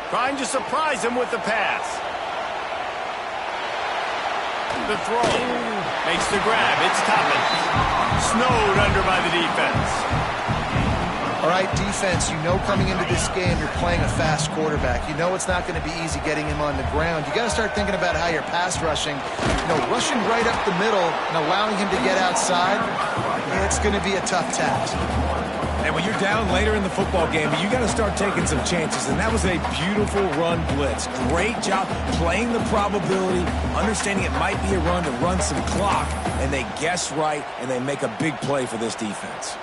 Trying to surprise him with the pass. The throw. Makes the grab. It's Toppin. Snowed under by the defense. All right, defense, you know coming into this game you're playing a fast quarterback. You know it's not going to be easy getting him on the ground. You got to start thinking about how you're pass rushing. Rushing right up the middle and allowing him to get outside, it's going to be a tough task. And when you're down later in the football game, you got to start taking some chances. And that was a beautiful run blitz. Great job playing the probability, understanding it might be a run to run some clock, and they guess right, and they make a big play for this defense.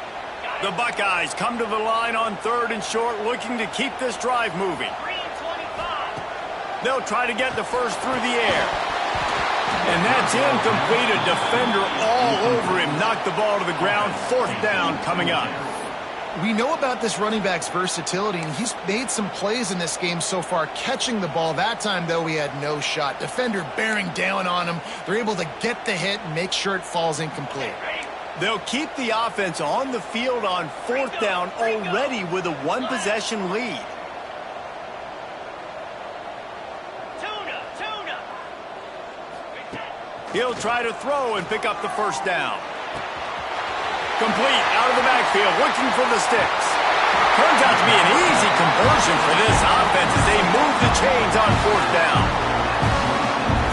The Buckeyes come to the line on 3rd and short, looking to keep this drive moving. They'll try to get the first through the air. And that's incomplete. A defender all over him. Knocked the ball to the ground. 4th down coming up. We know about this running back's versatility, and he's made some plays in this game so far, catching the ball. That time, though, he had no shot. Defender bearing down on him. They're able to get the hit and make sure it falls incomplete. They'll keep the offense on the field on 4th down already with a 1-possession lead. He'll try to throw and pick up the 1st down. Complete out of the backfield, looking for the sticks. Turns out to be an easy conversion for this offense as they move the chains on 4th down.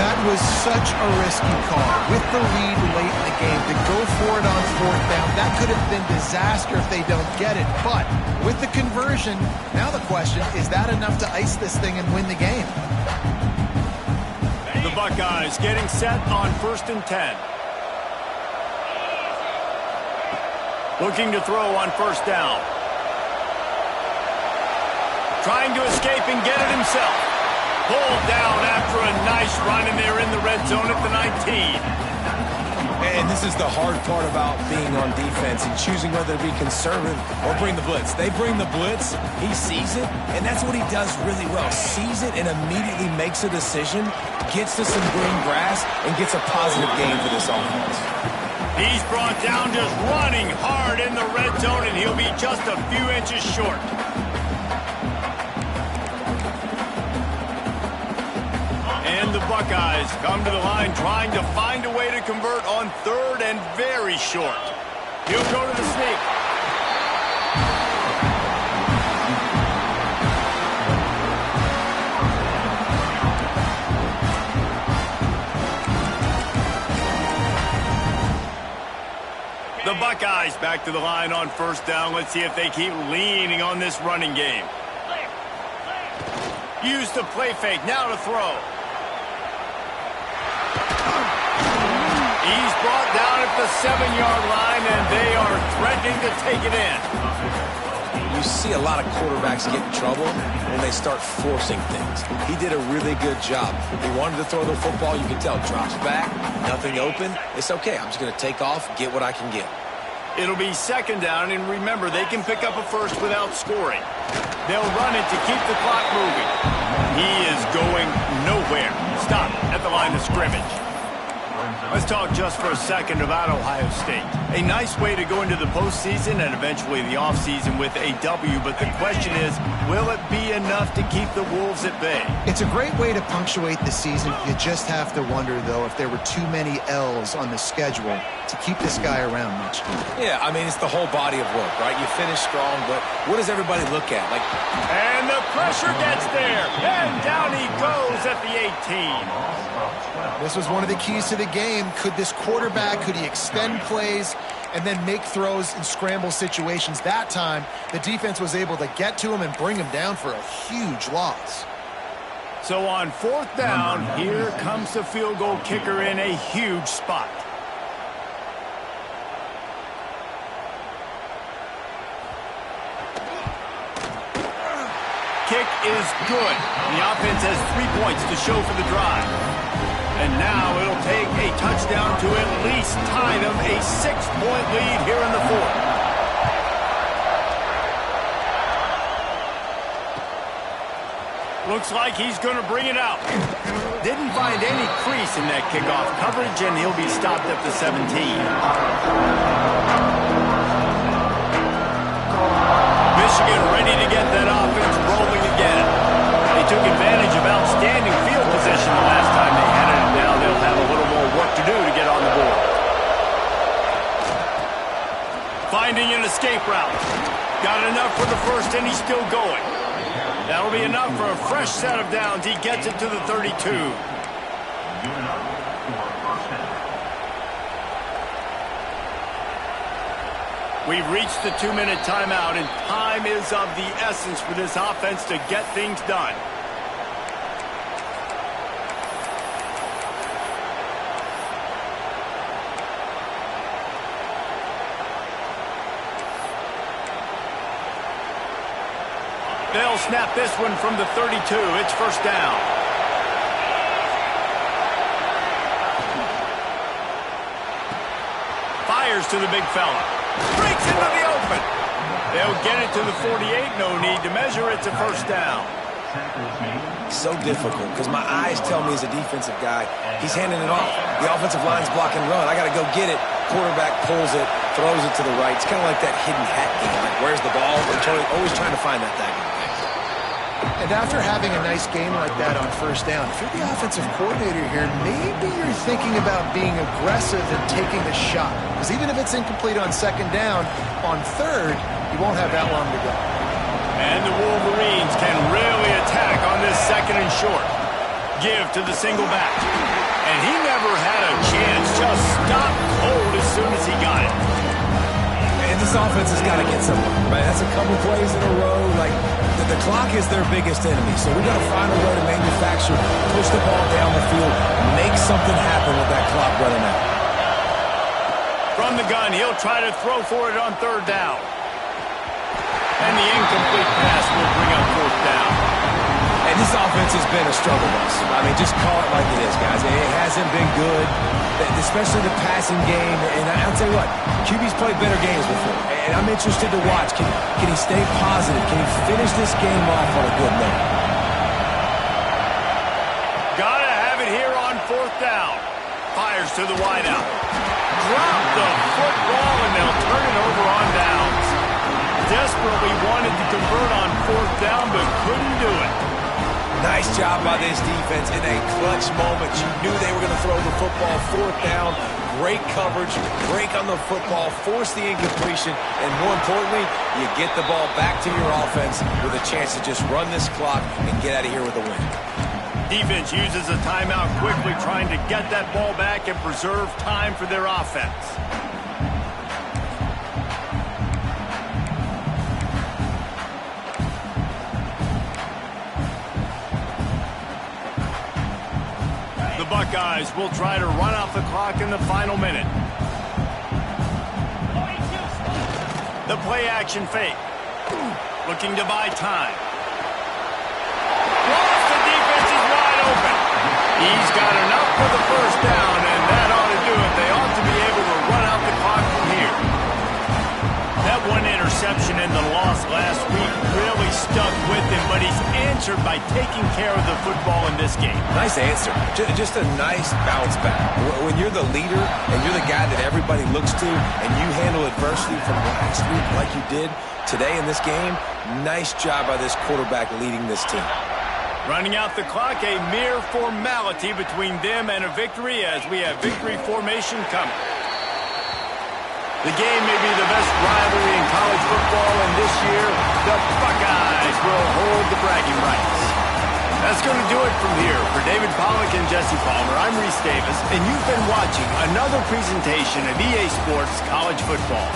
That was such a risky call. With the lead late in the game, to go for it on 4th down, that could have been disaster if they don't get it. But with the conversion, now the question, is that enough to ice this thing and win the game? The Buckeyes getting set on 1st and 10. Looking to throw on 1st down. Trying to escape and get it himself. Pulled down after a nice run, and they're in the red zone at the 19. And this is the hard part about being on defense and choosing whether to be conservative or bring the blitz. They bring the blitz, he sees it, and that's what he does really well. Sees it and immediately makes a decision, gets to some green grass, and gets a positive gain for this offense. He's brought down just running hard in the red zone, and he'll be just a few inches short. And the Buckeyes come to the line trying to find a way to convert on 3rd and very short. He'll go to the sneak. The Buckeyes back to the line on 1st down. Let's see if they keep leaning on this running game. Use the play fake, now to throw. He's brought down at the 7-yard line, and they are threatening to take it in. You see a lot of quarterbacks get in trouble when they start forcing things. He did a really good job. He wanted to throw the football. You can tell, drops back, nothing open. It's okay. I'm just going to take off, get what I can get. It'll be 2nd down, and remember, they can pick up a first without scoring. They'll run it to keep the clock moving. He is going nowhere. Stop at the line of scrimmage. Let's talk just for a second about Ohio State. A nice way to go into the postseason and eventually the offseason with a W, but the question is, will it be enough to keep the Wolves at bay? It's a great way to punctuate the season. You just have to wonder, though, if there were too many L's on the schedule to keep this guy around next year. Yeah, I mean, it's the whole body of work, right? You finish strong, but what does everybody look at? And the pressure gets there, and down he goes at the 18. This was one of the keys to the game. Could this quarterback, could he extend plays and then make throws in scramble situations? That time, the defense was able to get to him and bring him down for a huge loss. So on 4th down, here comes the field goal kicker in a huge spot. Kick is good. The offense has 3 points to show for the drive. And now it'll take a touchdown to at least tie them a 6-point lead here in the 4th. Looks like he's going to bring it out. Didn't find any crease in that kickoff coverage, and he'll be stopped at the 17. Michigan ready to get that offense rolling again. They took advantage of outstanding field position the last time they had it, and now they'll have a little more work to do to get on the board. Finding an escape route. Got enough for the first, and he's still going. That'll be enough for a fresh set of downs. He gets it to the 32. We've reached the 2-minute timeout, and time is of the essence for this offense to get things done. They'll snap this one from the 32. It's first down. Fires to the big fella. Breaks into the open. They'll get it to the 48. No need to measure. It's a first down. So difficult because my eyes tell me as a defensive guy, he's handing it off. The offensive line's block and run. I got to go get it. Quarterback pulls it, throws it to the right. It's kind of like that hidden hat game. Like, where's the ball? I'm always trying to find that thing. And after having a nice game like that on first down, if you're the offensive coordinator here, maybe you're thinking about being aggressive and taking a shot. Because even if it's incomplete on second down, on third, you won't have that long to go. And the Wolverines can really attack on this second and short. Give to the single back. And he never had a chance. Just stopped cold as soon as he got it. And this offense has got to get somewhere, right? That's a couple plays in a row. Like, the clock is their biggest enemy. So we got to find a way to manufacture, push the ball down the field, make something happen with that clock running out. From the gun, he'll try to throw for it on third down. And the incomplete pass will bring up fourth down. And this offense has been a struggle bus. I mean, just call it like it is, guys. It hasn't been good, especially the passing game. And I'll tell you what, QB's played better games before. And I'm interested to watch. Can he stay positive? Can he finish this game off on a good note? Gotta have it here on fourth down. Fires to the wideout. Drop the football, and they'll turn it over on downs. Desperately wanted to convert on fourth down, but couldn't do it. Nice job by this defense in a clutch moment. You knew they were going to throw the football. Fourth down, great coverage, break on the football, force the incompletion, and more importantly, you get the ball back to your offense with a chance to just run this clock and get out of here with a win. Defense uses a timeout quickly, trying to get that ball back and preserve time for their offense. Buckeyes will try to run off the clock in the final minute. The play action fake. Looking to buy time. Lost, the defense is wide open. He's got enough for the first down, and that ought to do it. They ought to be able to run out the clock from here. That one interception in the loss last week really stuck with him, but he's answered by taking care of the football in this game. Nice answer. Just a nice bounce back. When you're the leader and you're the guy that everybody looks to and you handle adversity from last week like you did today in this game, nice job by this quarterback leading this team. Running out the clock, a mere formality between them and a victory as we have victory formation coming. The game may be the best rivalry in college football, and this year, the Buckeyes will hold the bragging rights. That's going to do it from here. For David Pollack and Jesse Palmer, I'm Reese Davis, and you've been watching another presentation of EA Sports College Football.